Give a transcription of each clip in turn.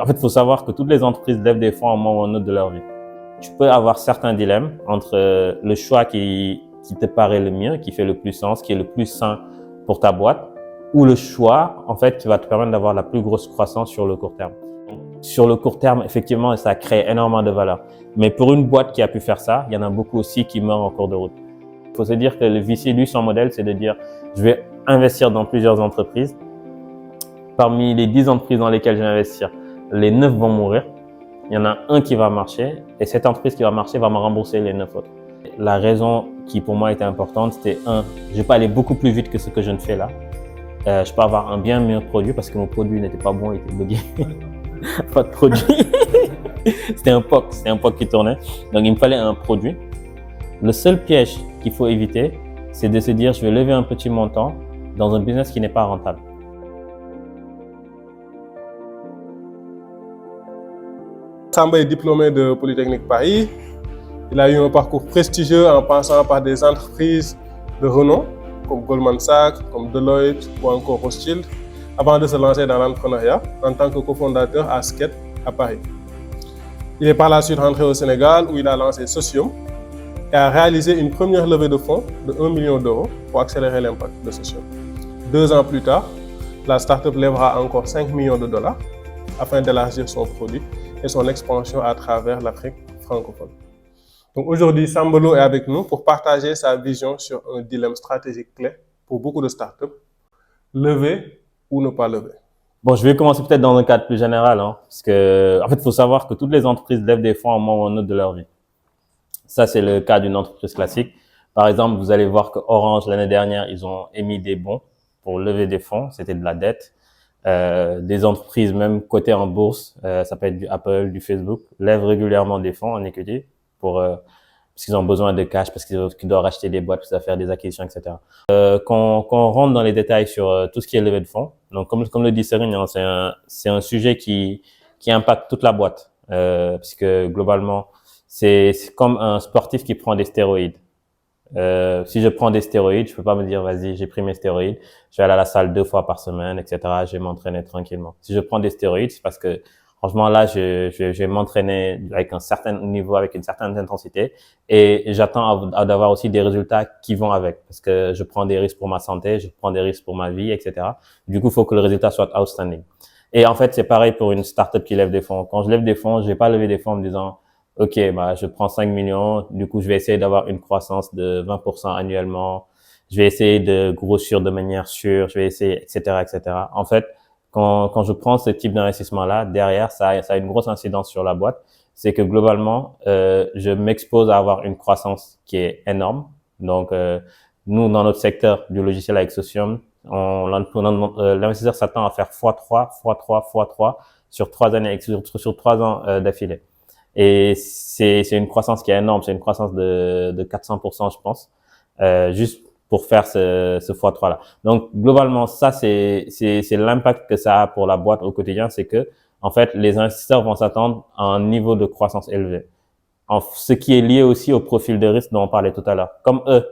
En fait, il faut savoir que toutes les entreprises lèvent des fonds à un moment ou à un autre de leur vie. Tu peux avoir certains dilemmes entre le choix qui te paraît le mieux, qui fait le plus sens, qui est le plus sain pour ta boîte, ou le choix, en fait, qui va te permettre d'avoir la plus grosse croissance sur le court terme. Sur le court terme, effectivement, ça crée énormément de valeur. Mais pour une boîte qui a pu faire ça, il y en a beaucoup aussi qui meurent en cours de route. Il faut se dire que le VC, lui, son modèle, c'est de dire, je vais investir dans plusieurs entreprises. Parmi les 10 entreprises dans lesquelles je vais investir, les 9 vont mourir. Il y en a un qui va marcher et cette entreprise qui va marcher va me rembourser les 9 autres. La raison qui pour moi était importante, c'était je peux aller beaucoup plus vite que ce que je ne fais là. Je peux avoir un bien meilleur produit parce que mon produit n'était pas bon, il était bugué. Pas de produit. C'était un POC qui tournait. Donc il me fallait un produit. Le seul piège qu'il faut éviter, c'est de se dire je vais lever un petit montant dans un business qui n'est pas rentable. Samba est diplômé de Polytechnique Paris. Il a eu un parcours prestigieux en passant par des entreprises de renom comme Goldman Sachs, comme Deloitte ou encore Rothschild, avant de se lancer dans l'entrepreneuriat en tant que cofondateur à Skate à Paris. Il est par la suite rentré au Sénégal où il a lancé Socium et a réalisé une première levée de fonds de 1 million d'euros pour accélérer l'impact de Socium. 2 ans plus tard, la startup lèvera encore 5 millions de dollars afin d'élargir son produit et son expansion à travers l'Afrique francophone. Donc aujourd'hui, Samba Lo est avec nous pour partager sa vision sur un dilemme stratégique clé pour beaucoup de startups, lever ou ne pas lever. Bon, je vais commencer peut-être dans un cadre plus général, parce que, en fait, il faut savoir que toutes les entreprises lèvent des fonds à un moment ou à un autre de leur vie. Ça, c'est le cas d'une entreprise classique. Par exemple, vous allez voir que Orange, l'année dernière, ils ont émis des bons pour lever des fonds. C'était de la dette. Des entreprises même cotées en bourse, ça peut être du Apple, du Facebook, lèvent régulièrement des fonds en equity parce qu'ils ont besoin de cash, parce qu'ils doivent racheter des boîtes, pour faire des acquisitions, etc. Quand on rentre dans les détails sur tout ce qui est levée de fonds, donc comme le dit Serine, c'est un sujet qui impacte toute la boîte, parce que globalement, c'est comme un sportif qui prend des stéroïdes. Si je prends des stéroïdes, je peux pas me dire, vas-y, j'ai pris mes stéroïdes, je vais aller à la salle 2 fois par semaine, etc. Je vais m'entraîner tranquillement. Si je prends des stéroïdes, c'est parce que, franchement, là, je vais m'entraîner avec un certain niveau, avec une certaine intensité et j'attends d'avoir aussi des résultats qui vont avec parce que je prends des risques pour ma santé, je prends des risques pour ma vie, etc. Du coup, il faut que le résultat soit outstanding. Et en fait, c'est pareil pour une startup qui lève des fonds. Quand je lève des fonds, je vais pas lever des fonds en me disant, OK, je prends 5 millions. Du coup, je vais essayer d'avoir une croissance de 20% annuellement. Je vais essayer de grossir de manière sûre. Je vais essayer, etc., etc. En fait, quand je prends ce type d'investissement-là, derrière, ça a une grosse incidence sur la boîte. C'est que globalement, je m'expose à avoir une croissance qui est énorme. Donc, nous, dans notre secteur du logiciel avec Socium, l'investisseur s'attend à faire x3 sur 3 années, sur 3 ans d'affilée. Et c'est une croissance qui est énorme, c'est une croissance de 400%, je pense, juste pour faire ce x3 là. Donc globalement, ça c'est l'impact que ça a pour la boîte au quotidien, c'est que en fait les investisseurs vont s'attendre à un niveau de croissance élevé. Ce qui est lié aussi au profil de risque dont on parlait tout à l'heure. Comme eux,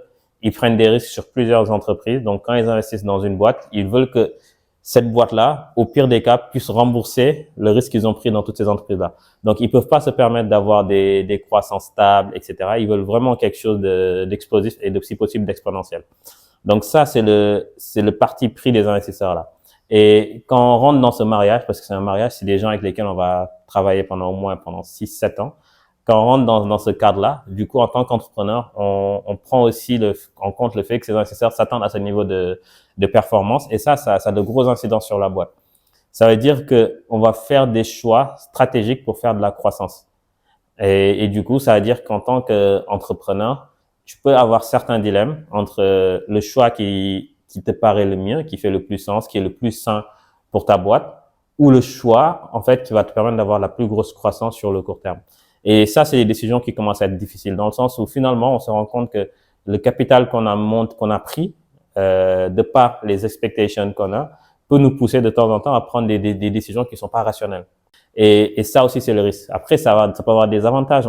ils prennent des risques sur plusieurs entreprises, donc quand ils investissent dans une boîte, ils veulent que cette boîte-là, au pire des cas, puisse rembourser le risque qu'ils ont pris dans toutes ces entreprises-là. Donc, ils peuvent pas se permettre d'avoir des croissances stables, etc. Ils veulent vraiment quelque chose d'explosif et si possible d'exponentiel. Donc, ça, c'est le parti pris des investisseurs-là. Et quand on rentre dans ce mariage, parce que c'est un mariage, c'est des gens avec lesquels on va travailler pendant 6-7 ans. Quand on rentre dans ce cadre-là, du coup, en tant qu'entrepreneur, on prend aussi en compte le fait que ces investisseurs s'attendent à ce niveau de performance et ça a de grosses incidences sur la boîte. Ça veut dire que on va faire des choix stratégiques pour faire de la croissance. Et du coup, ça veut dire qu'en tant qu'entrepreneur, tu peux avoir certains dilemmes entre le choix qui te paraît le mieux, qui fait le plus sens, qui est le plus sain pour ta boîte, ou le choix, en fait, qui va te permettre d'avoir la plus grosse croissance sur le court terme. Et ça, c'est des décisions qui commencent à être difficiles dans le sens où finalement, on se rend compte que le capital qu'on a pris, de par les expectations qu'on a, peut nous pousser de temps en temps à prendre des décisions qui sont pas rationnelles. Et ça aussi, c'est le risque. Après, ça peut avoir des avantages.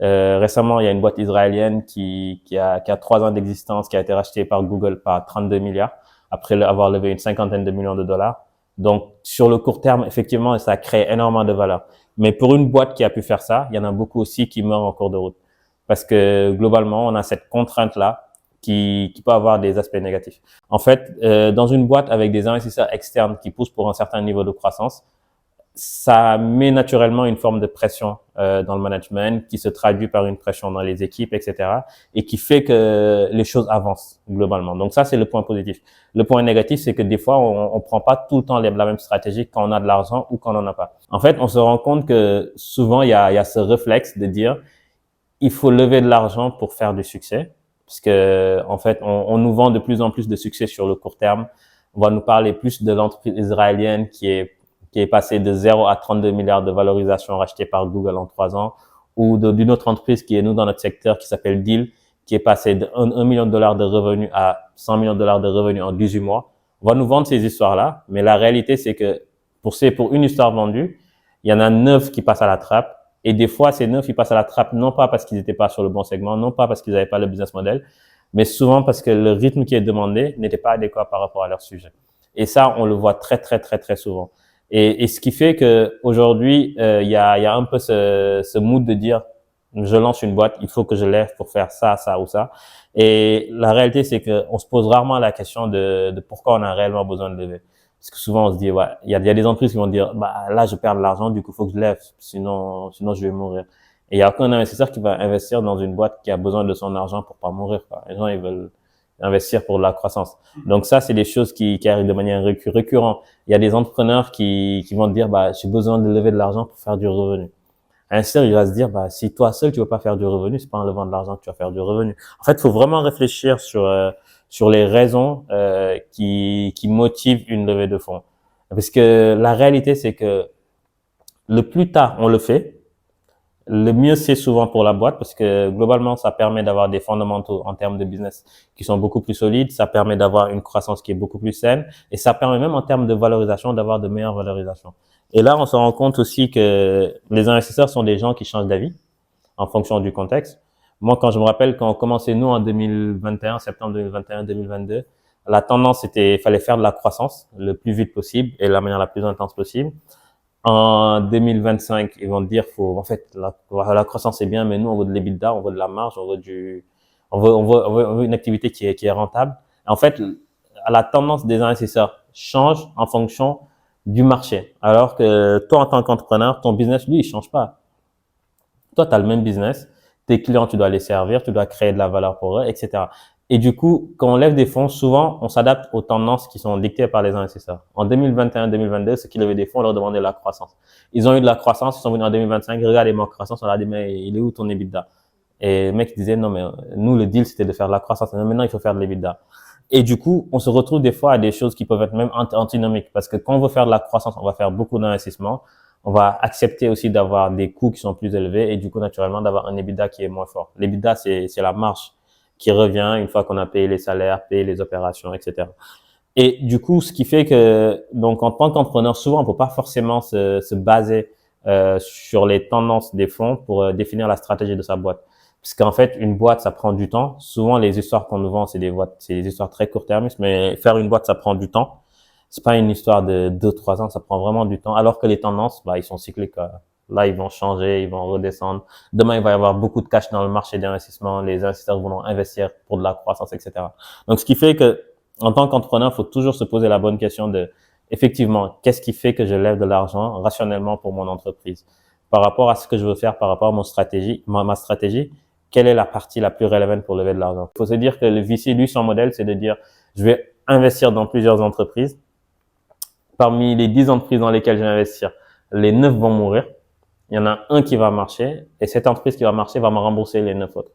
Récemment, il y a une boîte israélienne qui a 3 ans d'existence, qui a été rachetée par Google par 32 milliards, après avoir levé une 50aine de millions de dollars. Donc, sur le court terme, effectivement, ça crée énormément de valeur. Mais pour une boîte qui a pu faire ça, il y en a beaucoup aussi qui meurent en cours de route. Parce que globalement, on a cette contrainte-là qui peut avoir des aspects négatifs. En fait, dans une boîte avec des investisseurs externes qui poussent pour un certain niveau de croissance, ça met naturellement une forme de pression dans le management qui se traduit par une pression dans les équipes, etc. et qui fait que les choses avancent globalement. Donc ça, c'est le point positif. Le point négatif, c'est que des fois, on prend pas tout le temps la même stratégie quand on a de l'argent ou quand on n'en a pas. En fait, on se rend compte que souvent, il y a ce réflexe de dire il faut lever de l'argent pour faire du succès. Parce que, en fait, on nous vend de plus en plus de succès sur le court terme. On va nous parler plus de l'entreprise israélienne qui est passée de 0 à 32 milliards de valorisation rachetée par Google en 3 ans, ou d'une autre entreprise qui est nous dans notre secteur qui s'appelle Deal, qui est passée de 1 million de dollars de revenus à 100 millions de dollars de revenus en 18 mois. On va nous vendre ces histoires-là, mais la réalité, c'est que pour une histoire vendue, il y en a 9 qui passent à la trappe. Et des fois, ces 9, ils passent à la trappe, non pas parce qu'ils n'étaient pas sur le bon segment, non pas parce qu'ils n'avaient pas le business model, mais souvent parce que le rythme qui est demandé n'était pas adéquat par rapport à leur sujet. Et ça, on le voit très, très, très, très souvent. Et ce qui fait que aujourd'hui, il y a un peu ce mood de dire, je lance une boîte, il faut que je lève pour faire ça, ça ou ça. Et la réalité, c'est que on se pose rarement la question de pourquoi on a réellement besoin de lever. Parce que souvent, on se dit, ouais, il y a des entreprises qui vont dire, bah, là, je perds de l'argent, du coup, il faut que je lève, sinon, je vais mourir. Et il y a aucun investisseur qui va investir dans une boîte qui a besoin de son argent pour pas mourir, quoi. Les gens, ils veulent investir pour de la croissance. Donc ça, c'est des choses qui arrivent de manière récurrente. Il y a des entrepreneurs qui vont te dire, bah, j'ai besoin de lever de l'argent pour faire du revenu. Un investisseur, il va se dire, bah, si toi seul, tu veux pas faire du revenu, c'est pas en levant de l'argent que tu vas faire du revenu. En fait, il faut vraiment réfléchir sur les raisons qui motivent une levée de fonds. Parce que la réalité, c'est que le plus tard on le fait, le mieux c'est souvent pour la boîte parce que globalement, ça permet d'avoir des fondamentaux en termes de business qui sont beaucoup plus solides, ça permet d'avoir une croissance qui est beaucoup plus saine et ça permet même en termes de valorisation d'avoir de meilleures valorisations. Et là, on se rend compte aussi que les investisseurs sont des gens qui changent d'avis en fonction du contexte. Moi, quand je me rappelle, quand on commençait nous en 2021, septembre 2021, 2022, la tendance était, fallait faire de la croissance le plus vite possible et de la manière la plus intense possible. En 2025, ils vont dire, en fait, la croissance est bien, mais nous, on veut de l'EBITDA, on veut de la marge, on veut une activité qui est rentable. En fait, la tendance des investisseurs change en fonction du marché. Alors que toi, en tant qu'entrepreneur, ton business, lui, il change pas. Toi, tu as le même business. Tes clients, tu dois les servir, tu dois créer de la valeur pour eux, etc. Et du coup, quand on lève des fonds, souvent, on s'adapte aux tendances qui sont dictées par les investisseurs. En 2021-2022, ceux qui levaient des fonds, on leur demandait de la croissance. Ils ont eu de la croissance, ils sont venus en 2025, regardez ma croissance, on leur a dit, mais il est où ton EBITDA? Et le mec disait, non, mais nous, le deal, c'était de faire de la croissance. Maintenant, il faut faire de l'EBITDA. Et du coup, on se retrouve des fois à des choses qui peuvent être même antinomiques. Parce que quand on veut faire de la croissance, on va faire beaucoup d'investissements. On va accepter aussi d'avoir des coûts qui sont plus élevés et du coup, naturellement, d'avoir un EBITDA qui est moins fort. L'EBITDA, c'est la marge qui revient une fois qu'on a payé les salaires, payé les opérations, etc. Et du coup, ce qui fait que, donc, en tant qu'entrepreneur, souvent, on peut pas forcément se baser sur les tendances des fonds pour définir la stratégie de sa boîte. Parce qu'en fait, une boîte, ça prend du temps. Souvent, les histoires qu'on nous vend, c'est des histoires très court-termistes, mais faire une boîte, ça prend du temps. C'est pas une histoire de 2-3 ans, ça prend vraiment du temps. Alors que les tendances, bah, ils sont cycliques. Là, ils vont changer, ils vont redescendre. Demain, il va y avoir beaucoup de cash dans le marché d'investissement. Les investisseurs vont investir pour de la croissance, etc. Donc, ce qui fait que, en tant qu'entrepreneur, il faut toujours se poser la bonne question de, effectivement, qu'est-ce qui fait que je lève de l'argent rationnellement pour mon entreprise? Par rapport à ce que je veux faire, par rapport à ma stratégie, quelle est la partie la plus relevante pour lever de l'argent? Il faut se dire que le VC, lui, son modèle, c'est de dire, je vais investir dans plusieurs entreprises. Parmi les 10 entreprises dans lesquelles je vais investir, les 9 vont mourir. Il y en a un qui va marcher et cette entreprise qui va marcher va me rembourser les 9 autres.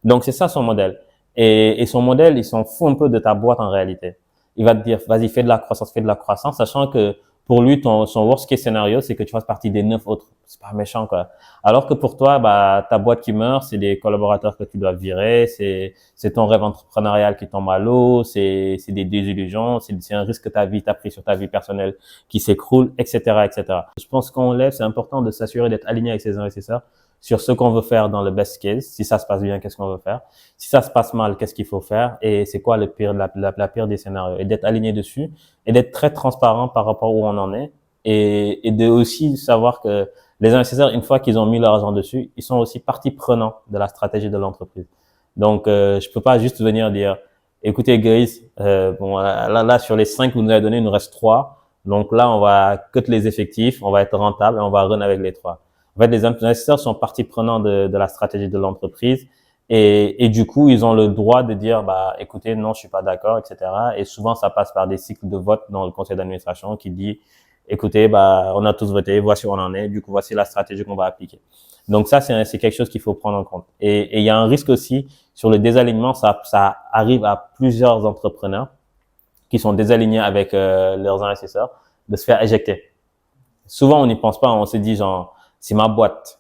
Donc, c'est ça son modèle. Et son modèle, il s'en fout un peu de ta boîte en réalité. Il va te dire, vas-y, fais de la croissance, sachant que pour lui, son worst case scénario, c'est que tu fasses partie des 9 autres. C'est pas méchant, quoi. Alors que pour toi, bah, ta boîte qui meurt, c'est des collaborateurs que tu dois virer, c'est ton rêve entrepreneurial qui tombe à l'eau, c'est des désillusions, c'est un risque que t'as pris sur ta vie personnelle qui s'écroule, etc., etc. Je pense qu'on lève, c'est important de s'assurer d'être aligné avec ses investisseurs sur ce qu'on veut faire dans le best case. Si ça se passe bien, qu'est-ce qu'on veut faire? Si ça se passe mal, qu'est-ce qu'il faut faire? Et c'est quoi le pire, la pire des scénarios? Et d'être aligné dessus et d'être très transparent par rapport où on en est et de aussi savoir que les investisseurs, une fois qu'ils ont mis leur argent dessus, ils sont aussi partie prenante de la stratégie de l'entreprise. Donc, je peux pas juste venir dire, écoutez, guys, bon, là, sur les 5 que vous nous avez donnés, il nous reste 3. Donc là, on va cut les effectifs, on va être rentable et on va run avec les 3. En fait, les investisseurs sont partie prenante de la stratégie de l'entreprise et du coup, ils ont le droit de dire, bah, écoutez, non, je suis pas d'accord, etc. Et souvent, ça passe par des cycles de vote dans le conseil d'administration qui dit, écoutez, bah, on a tous voté, voici où on en est, du coup, voici la stratégie qu'on va appliquer. Donc ça, c'est quelque chose qu'il faut prendre en compte. Et il y a un risque aussi sur le désalignement, ça arrive à plusieurs entrepreneurs qui sont désalignés avec leurs investisseurs de se faire éjecter. Souvent, on n'y pense pas, on se dit genre, c'est ma boîte,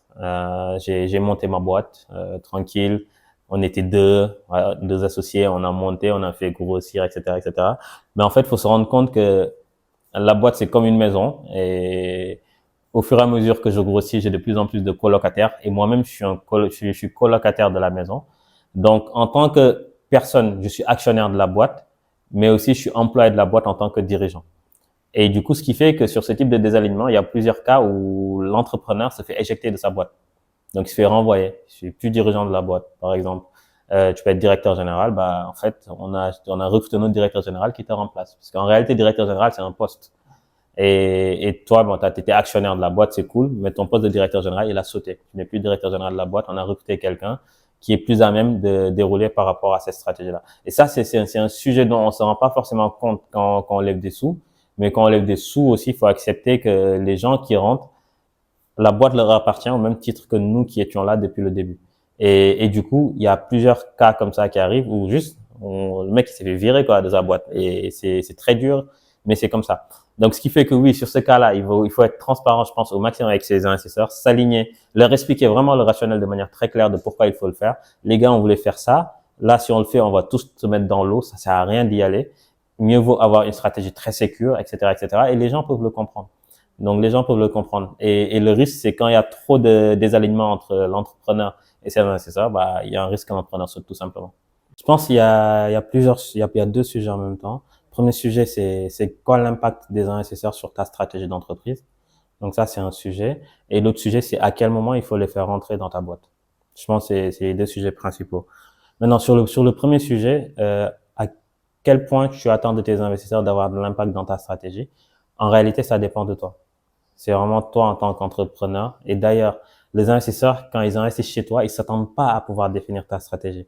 j'ai monté ma boîte, tranquille, on était deux associés, on a monté, on a fait grossir, etc., etc. Mais en fait, il faut se rendre compte que la boîte, c'est comme une maison et au fur et à mesure que je grossis, j'ai de plus en plus de colocataires et moi-même, je suis colocataire de la maison. Donc, en tant que personne, je suis actionnaire de la boîte, mais aussi je suis employé de la boîte en tant que dirigeant. Et du coup, ce qui fait que sur ce type de désalignement, il y a plusieurs cas où l'entrepreneur se fait éjecter de sa boîte. Donc, il se fait renvoyer. Je suis plus dirigeant de la boîte, par exemple. Tu peux être directeur général. Bah, en fait, on a recruté notre directeur général qui te remplace. Parce qu'en réalité, directeur général, c'est un poste. Et toi, bon, t'étais actionnaire de la boîte, c'est cool, mais ton poste de directeur général, il a sauté. Tu n'es plus directeur général de la boîte. On a recruté quelqu'un qui est plus à même de dérouler par rapport à cette stratégie-là. Et ça, c'est un sujet dont on se rend pas forcément compte quand on lève des sous. Mais quand on lève des sous aussi, il faut accepter que les gens qui rentrent, la boîte leur appartient au même titre que nous qui étions là depuis le début. Et du coup, il y a plusieurs cas comme ça qui arrivent où juste le mec il s'est fait virer quoi de sa boîte et c'est très dur, mais c'est comme ça. Donc ce qui fait que oui, sur ce cas-là, il faut être transparent, je pense, au maximum avec ses investisseurs, s'aligner, leur expliquer vraiment le rationnel de manière très claire de pourquoi il faut le faire. Les gars, on voulait faire ça. Là, si on le fait, on va tous se mettre dans l'eau. Ça sert à rien d'y aller. Mieux vaut avoir une stratégie très sécure, etc., etc. Et les gens peuvent le comprendre. Donc les gens peuvent le comprendre. Et le risque, c'est quand il y a trop de désalignement entre l'entrepreneur et ses investisseurs, bah il y a un risque que l'entrepreneur saute tout simplement. Je pense qu'il y a plusieurs, il y a deux sujets en même temps. Le premier sujet, c'est quoi l'impact des investisseurs sur ta stratégie d'entreprise. Donc ça, c'est un sujet. Et l'autre sujet, c'est à quel moment il faut les faire rentrer dans ta boîte. Je pense que c'est les deux sujets principaux. Maintenant, sur le premier sujet, à quel point tu attends de tes investisseurs d'avoir de l'impact dans ta stratégie. En réalité, ça dépend de toi. C'est vraiment toi en tant qu'entrepreneur. Et d'ailleurs, les investisseurs, quand ils investissent chez toi, ils s'attendent pas à pouvoir définir ta stratégie.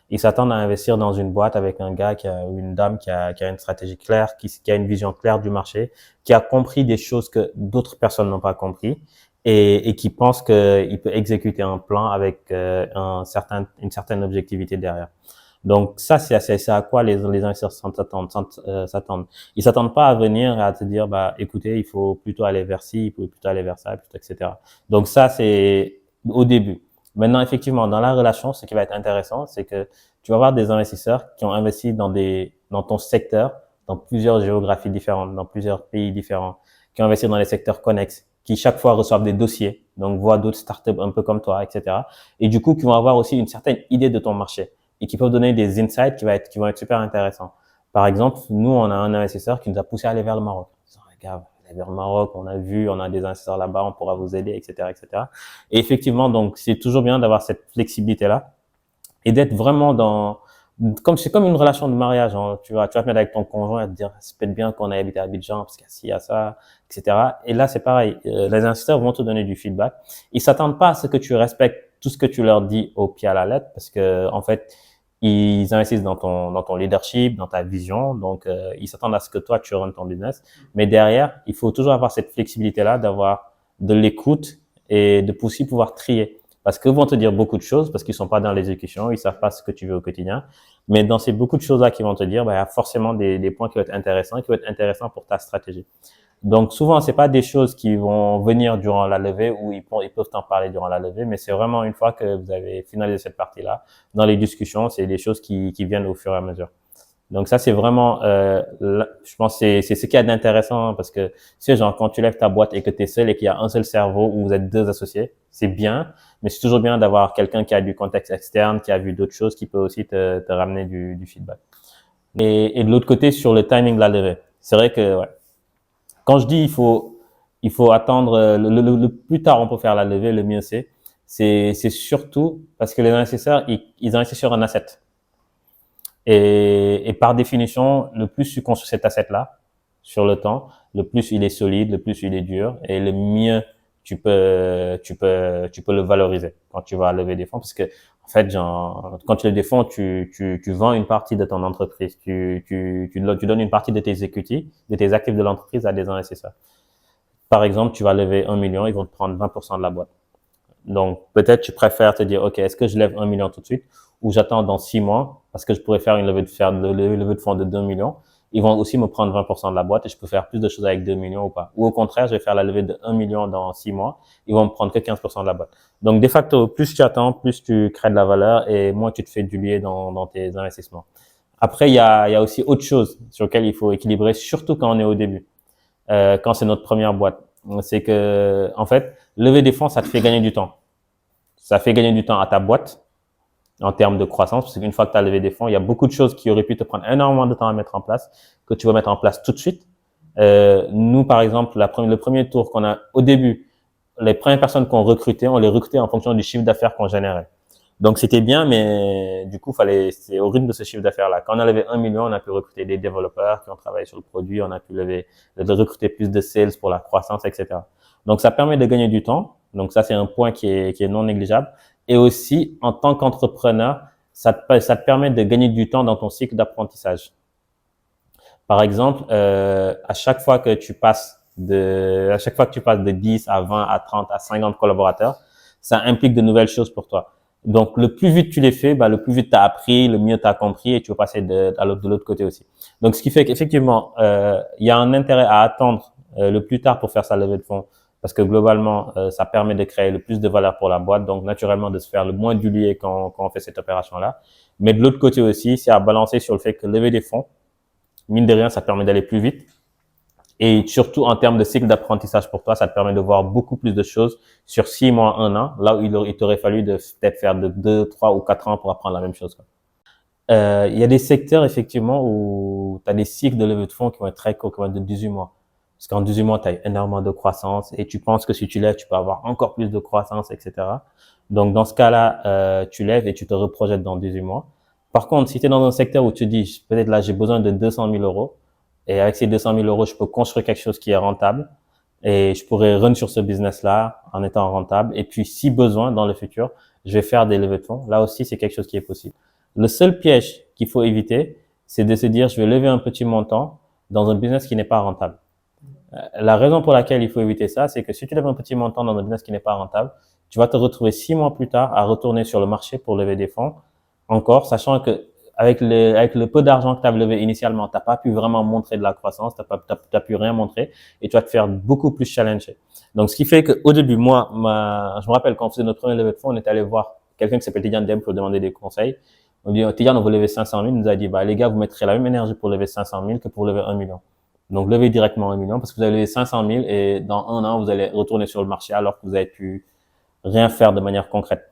Ils s'attendent à investir dans une boîte avec un gars ou une dame qui a une stratégie claire, qui a une vision claire du marché, qui a compris des choses que d'autres personnes n'ont pas compris et qui pense qu'il peut exécuter un plan avec une certaine objectivité derrière. Donc ça, c'est à quoi les investisseurs s'attendent. Ils s'attendent pas à venir et à te dire, bah, écoutez, il faut plutôt aller vers ci, il faut plutôt aller vers ça, plutôt, etc. Donc ça, c'est au début. Maintenant, effectivement, dans la relation, ce qui va être intéressant, c'est que tu vas avoir des investisseurs qui ont investi dans ton secteur, dans plusieurs géographies différentes, dans plusieurs pays différents, qui ont investi dans les secteurs connexes, qui chaque fois reçoivent des dossiers, donc voient d'autres startups un peu comme toi, etc. Et du coup, qui vont avoir aussi une certaine idée de ton marché et qui peuvent donner des insights qui vont être super intéressants. Par exemple, nous, on a un investisseur qui nous a poussé à aller vers le Maroc. Regarde, aller vers le Maroc, on a des investisseurs là-bas, on pourra vous aider, etc., etc. Et effectivement, donc, c'est toujours bien d'avoir cette flexibilité-là et d'être vraiment c'est comme une relation de mariage, hein. Tu vas te mettre avec ton conjoint et te dire, c'est peut-être bien qu'on ait habité à Abidjan parce qu'il y a ci, il y a ça, etc. Et là, c'est pareil. Les investisseurs vont te donner du feedback. Ils s'attendent pas à ce que tu respectes tout ce que tu leur dis au pied à la lettre parce que, en fait, ils investissent dans ton leadership, dans ta vision. Donc, ils s'attendent à ce que toi, tu runs ton business. Mais derrière, il faut toujours avoir cette flexibilité-là, d'avoir de l'écoute et de aussi pouvoir trier. Parce qu'ils vont te dire beaucoup de choses, parce qu'ils sont pas dans l'exécution, ils savent pas ce que tu veux au quotidien. Mais dans ces beaucoup de choses-là qu'ils vont te dire, bah, il y a forcément des points qui vont être intéressants pour ta stratégie. Donc, souvent, c'est pas des choses qui vont venir durant la levée ou ils peuvent t'en parler durant la levée, mais c'est vraiment une fois que vous avez finalisé cette partie-là, dans les discussions, c'est des choses qui viennent au fur et à mesure. Donc ça, c'est vraiment, je pense, que c'est ce qu'il y a d'intéressant, hein, parce que, tu sais, genre, quand tu lèves ta boîte et que tu es seul et qu'il y a un seul cerveau où vous êtes deux associés, c'est bien, mais c'est toujours bien d'avoir quelqu'un qui a du contexte externe, qui a vu d'autres choses, qui peut aussi te ramener du feedback. Et de l'autre côté, sur le timing de la levée, c'est vrai que, ouais, quand je dis il faut attendre, le plus tard on peut faire la levée, le mieux c'est surtout parce que les investisseurs, ils investissent sur un asset. Et par définition, le plus tu construis cet asset-là sur le temps, le plus il est solide, le plus il est dur, et le mieux tu peux le valoriser quand tu vas lever des fonds, parce que en fait, genre, quand tu lèves des fonds, tu vends une partie de ton entreprise, tu donnes une partie de tes equity, de tes actifs de l'entreprise à des investisseurs. Par exemple, tu vas lever 1 million, ils vont te prendre 20% de la boîte. Donc, peut-être tu préfères te dire, OK, est-ce que je lève 1 million tout de suite ou j'attends dans 6 mois parce que je pourrais faire une levée de fonds de 2 millions. Ils vont aussi me prendre 20% de la boîte et je peux faire plus de choses avec 2 millions ou pas. Ou au contraire, je vais faire la levée de 1 million dans 6 mois. Ils vont me prendre que 15% de la boîte. Donc, de facto, plus tu attends, plus tu crées de la valeur et moins tu te fais diluer dans tes investissements. Après, il y a aussi autre chose sur lequel il faut équilibrer, surtout quand on est au début, quand c'est notre première boîte. C'est que, en fait, lever des fonds, ça te fait gagner du temps. Ça fait gagner du temps à ta boîte en termes de croissance, parce qu'une fois que tu as levé des fonds, il y a beaucoup de choses qui auraient pu te prendre énormément de temps à mettre en place, que tu vas mettre en place tout de suite. Nous, par exemple, le premier tour qu'on a au début, les premières personnes qu'on recrutait, on les recrutait en fonction du chiffre d'affaires qu'on générait. Donc c'était bien, mais du coup, c'est au rythme de ce chiffre d'affaires-là. Quand on a levé 1 million, on a pu recruter des développeurs qui ont travaillé sur le produit, on a pu recruter plus de sales pour la croissance, etc. Donc ça permet de gagner du temps. Donc ça, c'est un point qui est non négligeable. Et aussi, en tant qu'entrepreneur, ça te permet de gagner du temps dans ton cycle d'apprentissage. Par exemple, à chaque fois que tu passes de 10 à 20 à 30 à 50 collaborateurs, ça implique de nouvelles choses pour toi. Donc, le plus vite tu les fais, le plus vite tu as appris, le mieux tu as compris et tu vas passer de l'autre côté aussi. Donc, ce qui fait qu'effectivement, il y a un intérêt à attendre le plus tard pour faire sa levée de fonds parce que globalement, ça permet de créer le plus de valeur pour la boîte, donc naturellement de se faire le moins diluer quand on fait cette opération-là. Mais de l'autre côté aussi, c'est à balancer sur le fait que lever des fonds, mine de rien, ça te permet d'aller plus vite. Et surtout, en termes de cycle d'apprentissage pour toi, ça te permet de voir beaucoup plus de choses sur 6 mois, 1 an, là où il t'aurait fallu de peut-être faire de 2, 3 ou 4 ans pour apprendre la même chose, quoi. Il y a des secteurs, effectivement, où tu as des cycles de levée de fonds qui vont être très courts, qui vont être de 18 mois. Parce qu'en 18 mois, tu as énormément de croissance et tu penses que si tu lèves, tu peux avoir encore plus de croissance, etc. Donc, dans ce cas-là, tu lèves et tu te reprojettes dans 18 mois. Par contre, si tu es dans un secteur où tu dis, peut-être là, j'ai besoin de 200 000 euros, et avec ces 200 000 euros, je peux construire quelque chose qui est rentable, et je pourrais run sur ce business-là en étant rentable. Et puis, si besoin, dans le futur, je vais faire des levées de fonds. Là aussi, c'est quelque chose qui est possible. Le seul piège qu'il faut éviter, c'est de se dire, je vais lever un petit montant dans un business qui n'est pas rentable. La raison pour laquelle il faut éviter ça, c'est que si tu lèves un petit montant dans un business qui n'est pas rentable, tu vas te retrouver 6 mois plus tard à retourner sur le marché pour lever des fonds, encore, sachant que avec le peu d'argent que tu avais levé initialement, t'as pas pu vraiment montrer de la croissance, t'as pu rien montrer, et tu vas te faire beaucoup plus challenger. Donc, ce qui fait qu'au début, moi, je me rappelle quand on faisait notre premier levée de fonds, on est allé voir quelqu'un qui s'appelle Tidiane Dem pour demander des conseils. On dit, Tidiane, on veut lever 500 000. Il nous a dit, les gars, vous mettrez la même énergie pour lever 500 000 que pour lever 1 million. Donc, levez directement 1 million parce que vous avez levé 500 000 et dans 1 an, vous allez retourner sur le marché alors que vous avez pu rien faire de manière concrète.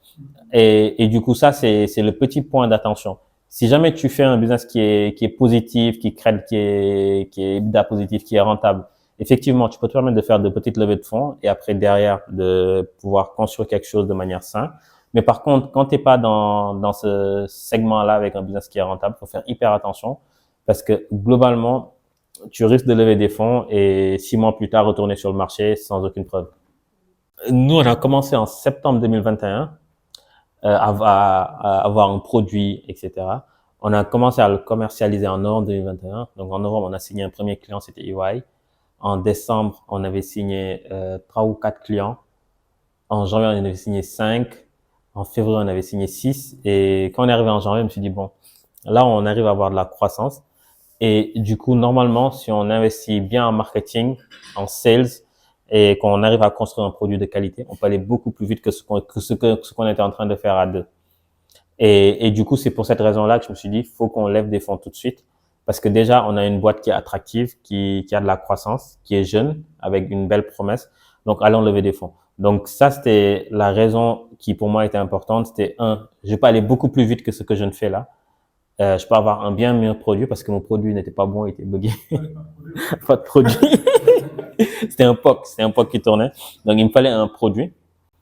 Et du coup, ça, c'est le petit point d'attention. Si jamais tu fais un business qui est positif, qui est EBITDA positif, qui est rentable, effectivement, tu peux te permettre de faire de petites levées de fonds et après, derrière, de pouvoir construire quelque chose de manière saine. Mais par contre, quand t'es pas dans ce segment-là avec un business qui est rentable, faut faire hyper attention parce que globalement, tu risques de lever des fonds et 6 mois plus tard, retourner sur le marché sans aucune preuve. Nous, on a commencé en septembre 2021 à avoir un produit, etc. On a commencé à le commercialiser en novembre 2021. Donc, en novembre, on a signé un premier client, c'était EY. En décembre, on avait signé 3 ou 4 clients. En janvier, on avait signé 5. En février, on avait signé 6. Et quand on est arrivé en janvier, je me suis dit, bon, là, on arrive à avoir de la croissance. Et du coup, normalement, si on investit bien en marketing, en sales, et qu'on arrive à construire un produit de qualité, on peut aller beaucoup plus vite que ce qu'on était en train de faire à deux. Et du coup, c'est pour cette raison-là que je me suis dit, faut qu'on lève des fonds tout de suite. Parce que déjà, on a une boîte qui est attractive, qui a de la croissance, qui est jeune, avec une belle promesse. Donc, allons lever des fonds. Donc, ça, c'était la raison qui, pour moi, était importante. C'était je peux aller beaucoup plus vite que ce que je ne fais là. Je peux avoir un bien meilleur produit parce que mon produit n'était pas bon, il était buggé. Pas de produit. C'était un POC qui tournait. Donc, il me fallait un produit.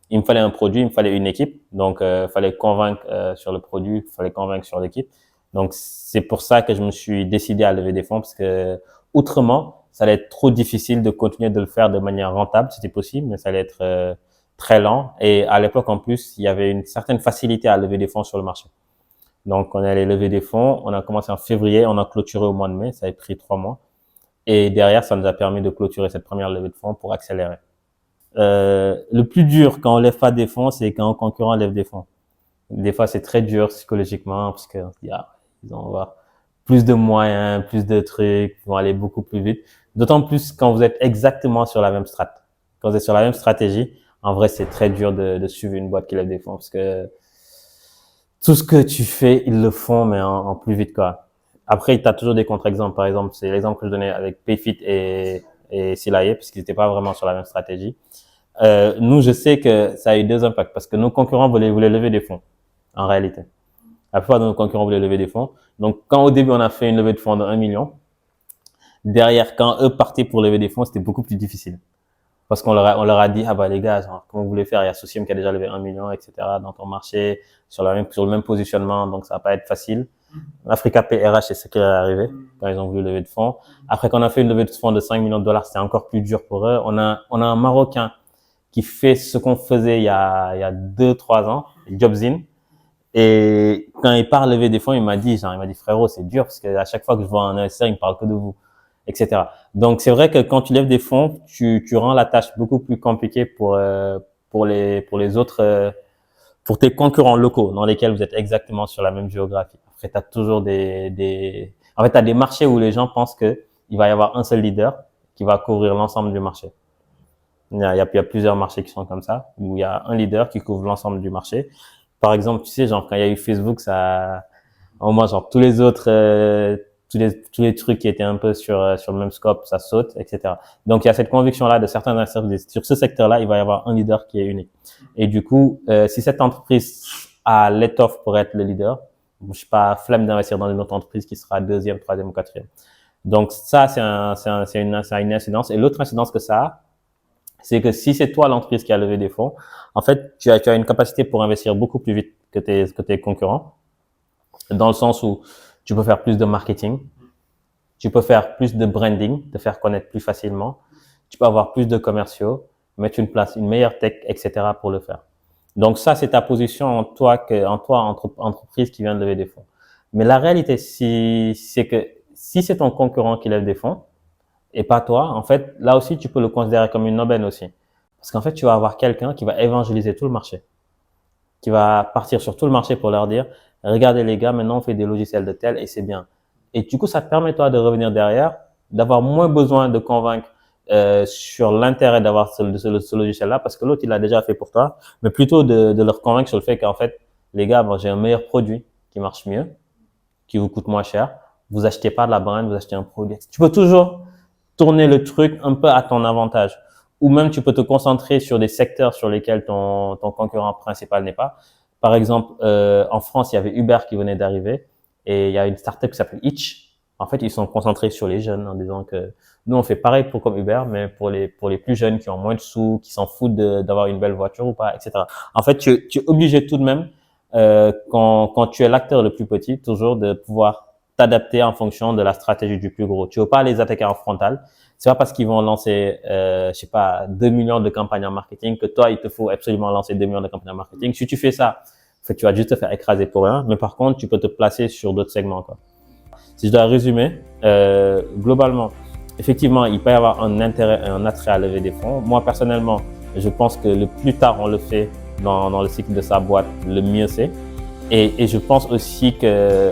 Il me fallait une équipe. Donc, il fallait convaincre sur le produit, il fallait convaincre sur l'équipe. Donc, c'est pour ça que je me suis décidé à lever des fonds parce que, autrement, ça allait être trop difficile de continuer de le faire de manière rentable, c'était possible, mais ça allait être très lent. Et à l'époque, en plus, il y avait une certaine facilité à lever des fonds sur le marché. Donc, on est allé lever des fonds. On a commencé en février, on a clôturé au mois de mai. Ça a pris 3 mois. Et derrière, ça nous a permis de clôturer cette première levée de fonds pour accélérer. Le plus dur quand on lève pas des fonds, c'est quand un concurrent lève des fonds. Des fois, c'est très dur psychologiquement parce que ils vont avoir plus de moyens, plus de trucs, ils vont aller beaucoup plus vite. D'autant plus quand vous êtes exactement sur la même strate. Quand vous êtes sur la même stratégie, en vrai, c'est très dur de suivre une boîte qui lève des fonds parce que tout ce que tu fais, ils le font, mais en plus vite, quoi. Après, tu as toujours des contre-exemples. Par exemple, c'est l'exemple que je donnais avec Payfit et Silaye, parce qu'ils n'étaient pas vraiment sur la même stratégie. Nous, je sais que ça a eu 2 impacts, parce que nos concurrents voulaient lever des fonds, en réalité. La plupart de nos concurrents voulaient lever des fonds. Donc, quand au début, on a fait une levée de fonds de 1 million, derrière, quand eux partaient pour lever des fonds, c'était beaucoup plus difficile. Parce qu'on leur a dit, ah bah les gars, genre, comment vous voulez faire? Il y a Socium qui a déjà levé 1 million, etc. dans ton marché, sur le même positionnement, donc ça va pas être facile. Africa PRH, c'est ce qui est arrivé quand ils ont voulu lever de fonds. Après qu'on a fait une levée de fonds de 5 millions de dollars, c'était encore plus dur pour eux. On a un Marocain qui fait ce qu'on faisait il y a 2-3 ans, Jobzin. Et quand il part lever des fonds, il m'a dit frérot, c'est dur parce que à chaque fois que je vois un investisseur, il me parle que de vous, etc. Donc c'est vrai que quand tu lèves des fonds, tu rends la tâche beaucoup plus compliquée pour les autres, pour tes concurrents locaux dans lesquels vous êtes exactement sur la même géographie. Après, tu as toujours en fait, tu as des marchés où les gens pensent que il va y avoir un seul leader qui va couvrir l'ensemble du marché. Il y a plusieurs marchés qui sont comme ça, où il y a un leader qui couvre l'ensemble du marché. Par exemple, tu sais, genre, quand il y a eu Facebook, au moins, genre, tous les autres, tous les trucs qui étaient un peu sur le même scope, ça saute, etc. Donc, il y a cette conviction-là de certains investisseurs, sur ce secteur-là, il va y avoir un leader qui est unique. Et du coup, si cette entreprise a l'étoffe pour être le leader, je suis pas flemme d'investir dans une autre entreprise qui sera 2e, 3e ou 4e. Donc, ça, c'est une incidence. Et l'autre incidence que ça a, c'est que si c'est toi l'entreprise qui a levé des fonds, en fait, tu as une capacité pour investir beaucoup plus vite que tes concurrents, dans le sens où tu peux faire plus de marketing, tu peux faire plus de branding, te faire connaître plus facilement, tu peux avoir plus de commerciaux, mettre une meilleure tech, etc. pour le faire. Donc ça, c'est ta position en toi, entreprise qui vient de lever des fonds. Mais la réalité, c'est que si c'est ton concurrent qui lève des fonds, et pas toi, en fait, là aussi, tu peux le considérer comme une aubaine aussi. Parce qu'en fait, tu vas avoir quelqu'un qui va évangéliser tout le marché, qui va partir sur tout le marché pour leur dire, regardez les gars, maintenant on fait des logiciels de tel et c'est bien. Et du coup, ça te permet toi de revenir derrière, d'avoir moins besoin de convaincre sur l'intérêt d'avoir ce logiciel-là, parce que l'autre, il l'a déjà fait pour toi, mais plutôt de leur convaincre sur le fait qu'en fait, les gars, bon, j'ai un meilleur produit qui marche mieux, qui vous coûte moins cher. Vous achetez pas de la brand, vous achetez un produit. Tu peux toujours tourner le truc un peu à ton avantage. Ou même, tu peux te concentrer sur des secteurs sur lesquels ton concurrent principal n'est pas. Par exemple, en France, il y avait Uber qui venait d'arriver et il y a une startup qui s'appelle Hitch. En fait, ils sont concentrés sur les jeunes en disant que nous, on fait pareil comme Uber, mais pour les plus jeunes qui ont moins de sous, qui s'en foutent d'avoir une belle voiture ou pas, etc. En fait, tu es obligé tout de même, quand tu es l'acteur le plus petit, toujours de pouvoir t'adapter en fonction de la stratégie du plus gros. Tu veux pas les attaquer en frontal. C'est pas parce qu'ils vont lancer, 2 millions de campagnes en marketing que toi, il te faut absolument lancer 2 millions de campagnes en marketing. Si tu fais ça, en fait, tu vas juste te faire écraser pour rien. Mais par contre, tu peux te placer sur d'autres segments, quoi. Si je dois résumer, globalement, effectivement, il peut y avoir un intérêt et un attrait à lever des fonds. Moi, personnellement, je pense que le plus tard on le fait dans le cycle de sa boîte, le mieux c'est. Et je pense aussi que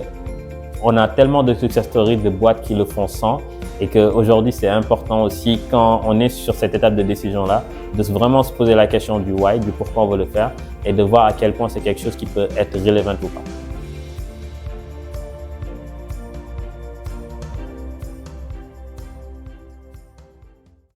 on a tellement de success stories de boîtes qui le font sans, et qu'aujourd'hui, c'est important aussi, quand on est sur cette étape de décision-là, de vraiment se poser la question du why, du pourquoi on veut le faire, et de voir à quel point c'est quelque chose qui peut être relevant ou pas.